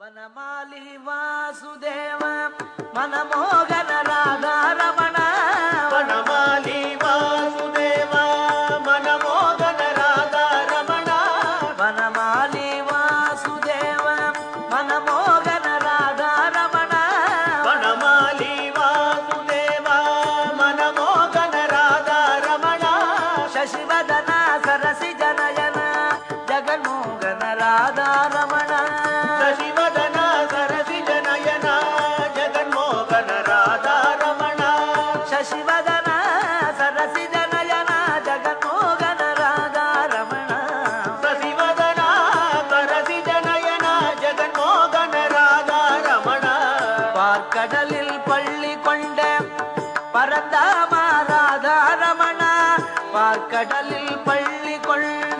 ವನಮಾಲಿ ವಾಸುದೇವ ಮನಮೋಗನ ರಾಧಾರಮಣ ವನಮಾಲಿ ವಾಸುದೇವ ಮನಮೋಗನ ರಾಧಾರಮಣ ವನಮಾಲಿ ವಾಸುದೇವ ಮನಮೋಗನ ರಾಧಾರಮಣ ವನಮಾಲಿ ವಾಸುದೇವ ಮನಮೋಗನ ರಾಧಾರಮಣ ಶಶಿವದನ ಸರಸಿ ಜನಯನ ಜಗನ್ಮೋಗನ ರಾಧಾರಮಣ ಶಶಿವದನ ಸರಸಿ ಜನಯನ ಜಗನ್ಮೋಹನ ರಾಧಾರಮಣ ಶಶಿವದನ ಸರಸಿ ಜನಯನ ಜಗನ್ಮೋಗನ ರಾಧಾರಮಣ ಶಶಿವದನ ಸರಸಿ ಜನಯನ ಜಗನ್ಮೋಹನ ರಾಧಾರಮಣ பார்க்கடலில் பள்ளி கொண்ட பரந்தாம ராதாரமண பார்க்கடலில் பள்ளி கொண்ட